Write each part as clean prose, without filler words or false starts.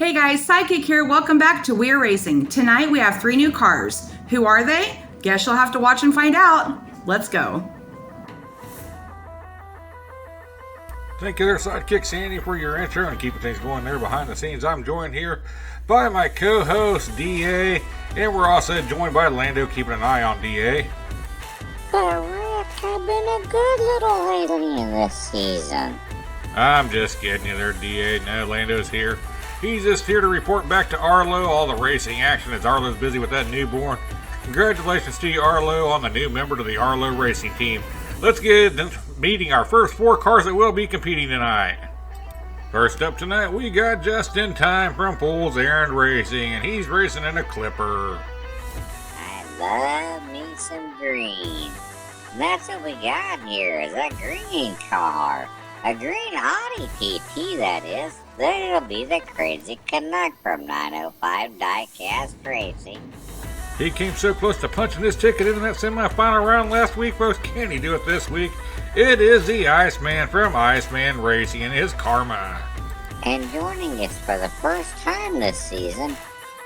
Hey guys, Sidekick here. Welcome back to W.A.R Racing. Tonight we have 3 new cars. Who are they? Guess you'll have to watch and find out. Let's go. Thank you there, Sidekick Sandy, for your intro and keeping things going there behind the scenes. I'm joined here by my co-host, D.A., and we're also joined by Lando, keeping an eye on D.A. Rick, I've been a good little alien this season. I'm just kidding you there, D.A. No, Lando's here. He's just here to report back to Arlo all the racing action as Arlo's busy with that newborn. Congratulations to you, Arlo, on the new member to the Arlo racing team. Let's get meeting our first 4 cars that will be competing tonight. First up tonight, we got Just in Time from Fool's Errand Racing, and he's racing in a Clipper. I love me some green. And that's what we got here is a green car. A green Audi TT, that is. Then it'll be the Crazy Canuck from 905 Diecast Racing. He came so close to punching his ticket into that semifinal round last week, folks. Can he do it this week? It is the Iceman from Iceman Racing and his Karma. And joining us for the first time this season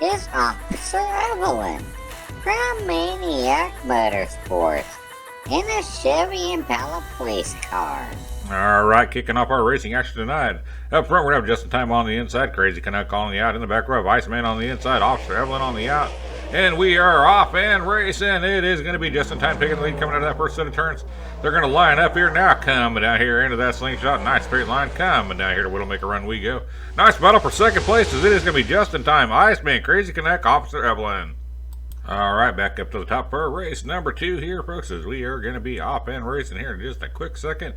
is Officer Evelyn from Maniac Motorsports in a Chevy Impala police car. Alright, kicking off our racing action tonight. Up front, we have Just in Time on the inside, Crazy Canuck on the out. In the back row, Iceman on the inside, Officer Evelyn on the out. And we are off and racing. It is going to be Just in Time taking the lead coming out of that first set of turns. They're going to line up here now, coming down here into that slingshot. Nice straight line coming down here to Widowmaker Run we go. Nice battle for second place as it is going to be Just in Time, Iceman, Crazy Canuck, Officer Evelyn. Alright, back up to the top for race number 2 here, folks, as we are going to be off and racing here in just a quick second.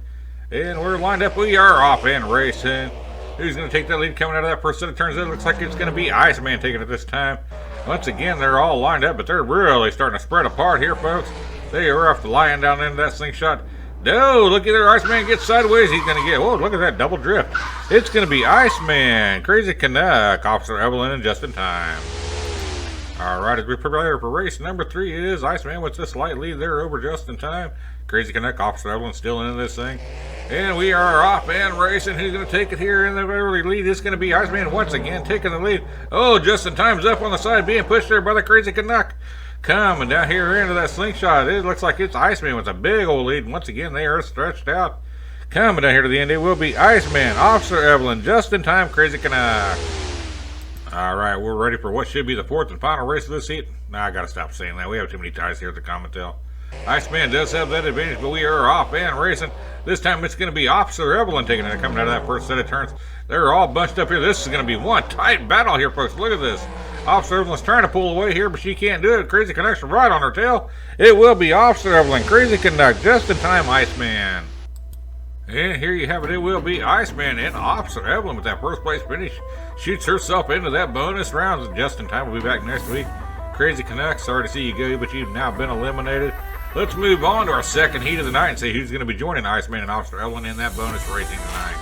And we're lined up. We are off and racing. Who's going to take that lead coming out of that first set of turns? It looks like it's going to be Iceman taking it this time. Once again, they're all lined up, but they're really starting to spread apart here, folks. They are off the line down into that slingshot. No, look at there. Iceman gets sideways. He's going to get, whoa, look at that double drift. It's going to be Iceman, Crazy Canuck, Officer Evelyn, and Just in Time. All right, as we prepare for race number 3, it is Iceman with this slight lead there over Just in Time. Crazy Canuck, Officer Evelyn still in this thing. And we are off and racing. Who's going to take it here in the early lead? It's going to be Iceman once again taking the lead. Oh, Just in Time's up on the side being pushed there by the Crazy Canuck. Coming down here into that slingshot. It looks like it's Iceman with a big old lead. And once again, they are stretched out. Coming down here to the end, it will be Iceman, Officer Evelyn, Just in Time, Crazy Canuck. All right, we're ready for what should be the 4th and final race of this heat. Nah, I got to stop saying that. We have too many ties here at the Commentel. Iceman does have that advantage, but we are off and racing. This time it's going to be Officer Evelyn taking it coming out of that first set of turns. They're all bunched up here. This is going to be one tight battle here, folks. Look at this. Officer Evelyn's trying to pull away here, but she can't do it. Crazy Canuck's right on her tail. It will be Officer Evelyn, Crazy Canuck, Just in Time, Iceman. And here you have it. It will be Iceman and Officer Evelyn with that first place finish. Shoots herself into that bonus round. Just in Time will be back next week. Crazy Canuck, sorry to see you go, but you've now been eliminated. Let's move on to our second heat of the night and see who's going to be joining Iceman and Officer Evelyn in that bonus racing tonight.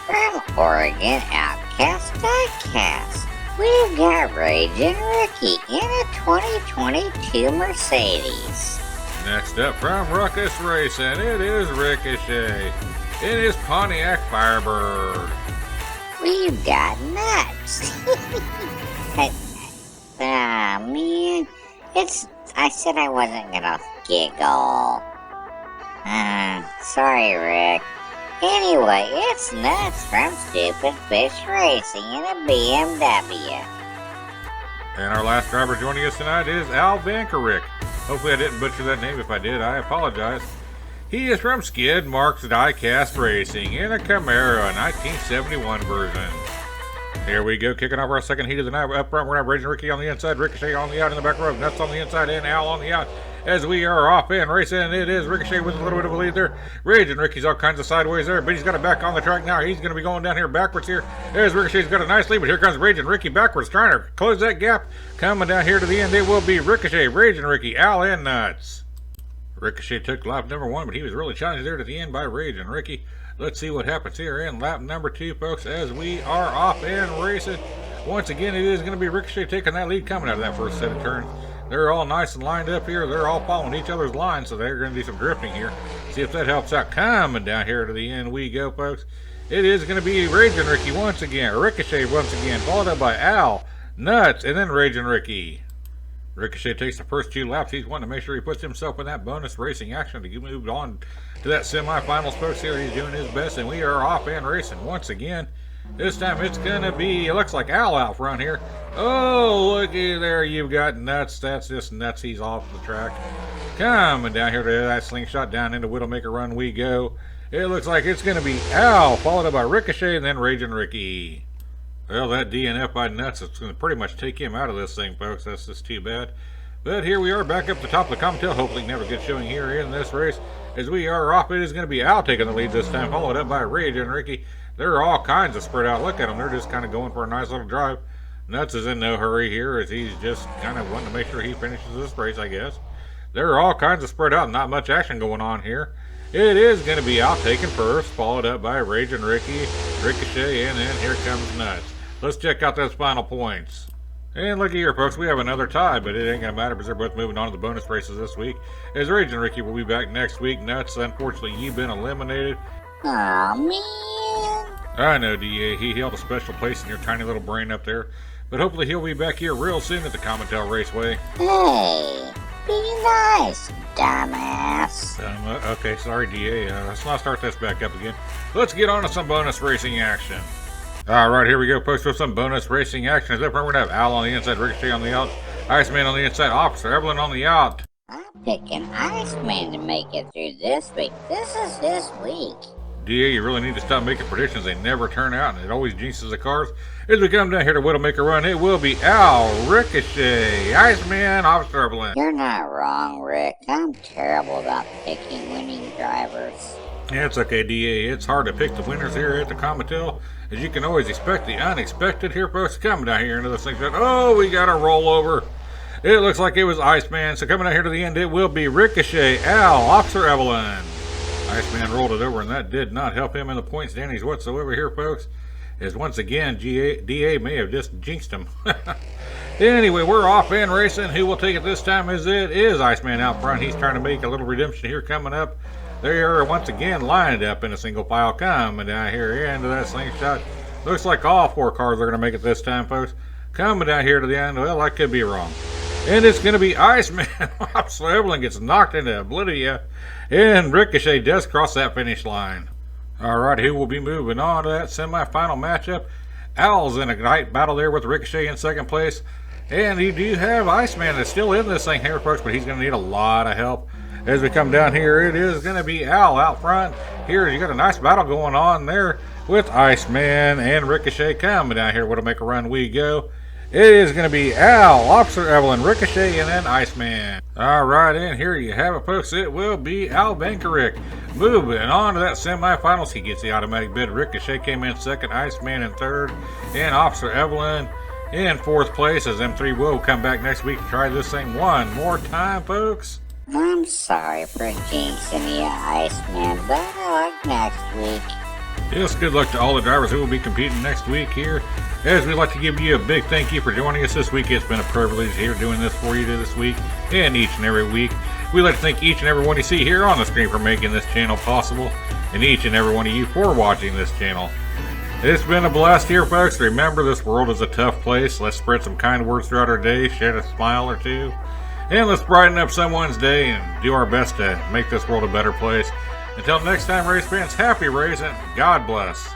From Oregon Outcast Diecast, we've got Raging Ricky in a 2022 Mercedes. Next up from Ruckus Racing, it is Ricochet in his Pontiac Firebird. We've got Nuts. Man, I said I wasn't gonna giggle. Sorry, Rick. Anyway, it's Nuts from Stupid Fish Racing in a BMW. And our last driver joining us tonight is Al Vankerick. Hopefully I didn't butcher that name. If I did, I apologize. He is from Skid Marks Diecast Racing in a Camaro, a 1971 version. Here we go, kicking off our second heat of the night. Up front, we're going to have Raging Ricky on the inside, Ricochet on the out in the back row, Nuts on the inside, and Al on the out. As we are off and racing, it is Ricochet with a little bit of a lead there. Raging Ricky's all kinds of sideways there, but he's got it back on the track now. He's going to be going down here backwards here. There's Ricochet's got a nice lead, but here comes Raging Ricky backwards, trying to close that gap. Coming down here to the end, it will be Ricochet, Raging Ricky, Al, and Nuts. Ricochet took lap number 1, but he was really challenged there at the end by Raging Ricky. Let's see what happens here in lap number 2, folks, as we are off and racing. Once again, it is going to be Ricochet taking that lead coming out of that first set of turns. They're all nice and lined up here. They're all following each other's lines, so they're going to do some drifting here. See if that helps out. Coming down here to the end we go, folks. It is going to be Raging Ricky once again, Ricochet once again, followed up by Al, Nuts, and then Raging Ricky. Ricochet takes the first 2 laps. He's wanting to make sure he puts himself in that bonus racing action to get moved on to that semifinals, folks. Here he's doing his best, and we are off and racing once again. This time it's going to be, it looks like Al out front here. Oh, looky there, you've got Nuts. That's just Nuts. He's off the track. Coming down here to that slingshot down into Widowmaker Run we go. It looks like it's going to be Al, followed up by Ricochet, and then Raging Ricky. Well, that DNF by Nuts is going to pretty much take him out of this thing, folks. That's just too bad. But here we are back up the top of the commentary. Hopefully never get showing here in this race. As we are off, it is going to be Al taking the lead this time, followed up by Raging Ricky. They're all kinds of spread out. Look at them. They're just kind of going for a nice little drive. Nuts is in no hurry here as he's just kind of wanting to make sure he finishes this race, I guess. They're all kinds of spread out. Not much action going on here. It is going to be Al taking first, followed up by Raging Ricky, Ricochet, and then here comes Nuts. Let's check out those final points. And looky here, folks, we have another tie, but it ain't going to matter because they're both moving on to the bonus races this week. As Raging Ricky will be back next week. Nuts, unfortunately, you've been eliminated. Aw, man. I know, DA. He held a special place in your tiny little brain up there. But hopefully he'll be back here real soon at the Commentel Raceway. Hey, be nice, dumbass. Okay, sorry, DA. Let's not start this back up again. Let's get on to some bonus racing action. Alright, here we go, folks, with some bonus racing action. As up front, we're going to have Al on the inside, Ricochet on the out, Iceman on the inside, Officer Evelyn on the out. I'm picking Iceman to make it through this week. This is his week. DA, you really need to stop making predictions. They never turn out, and it always jinxes the cars. As we come down here to Widowmaker Run, it will be Al, Ricochet, Iceman, Officer Evelyn. You're not wrong, Rick. I'm terrible about picking winning drivers. Yeah, it's okay, DA. It's hard to pick the winners here at the Commentel. As you can always expect the unexpected here, folks. Coming down here into this thing. Oh, we got a rollover. It looks like it was Iceman. So coming down here to the end, it will be Ricochet, Al, Officer Evelyn. Iceman rolled it over, and that did not help him in the point standings whatsoever here, folks. As once again, DA may have just jinxed him. Anyway, we're off and racing. Who will take it this time? It is Iceman out front. He's trying to make a little redemption here coming up. They are once again lined up in a single file coming down here into that slingshot. Looks like all 4 cars are going to make it this time, folks. Coming down here to the end. Well, I could be wrong. And it's going to be Iceman. So Evelyn gets knocked into oblivion. And Ricochet does cross that finish line. Alright, who will be moving on to that semifinal matchup? Al's in a tight battle there with Ricochet in second place. And you do have Iceman that's still in this thing here, folks, but he's going to need a lot of help. As we come down here, it is going to be Al out front. Here, you got a nice battle going on there with Iceman and Ricochet coming down here. Widowmaker Run we go. It is going to be Al, Officer Evelyn, Ricochet, and then Iceman. All right, and here you have it, folks. It will be Al Bankerick moving on to that semifinals. He gets the automatic bid. Ricochet came in second, Iceman in third, and Officer Evelyn in fourth place. As them 3 will come back next week to try this thing one more time, folks. I'm sorry for jinxing you, Iceman. Better luck next week. Yes, good luck to all the drivers who will be competing next week here. As we'd like to give you a big thank you for joining us this week. It's been a privilege here doing this for you this week and each and every week. We'd like to thank each and every one you see here on the screen for making this channel possible, and each and every one of you for watching this channel. It's been a blast here, folks. Remember, this world is a tough place. Let's spread some kind words throughout our day, shed a smile or two, and let's brighten up someone's day and do our best to make this world a better place. Until next time, race fans, happy racing. God bless.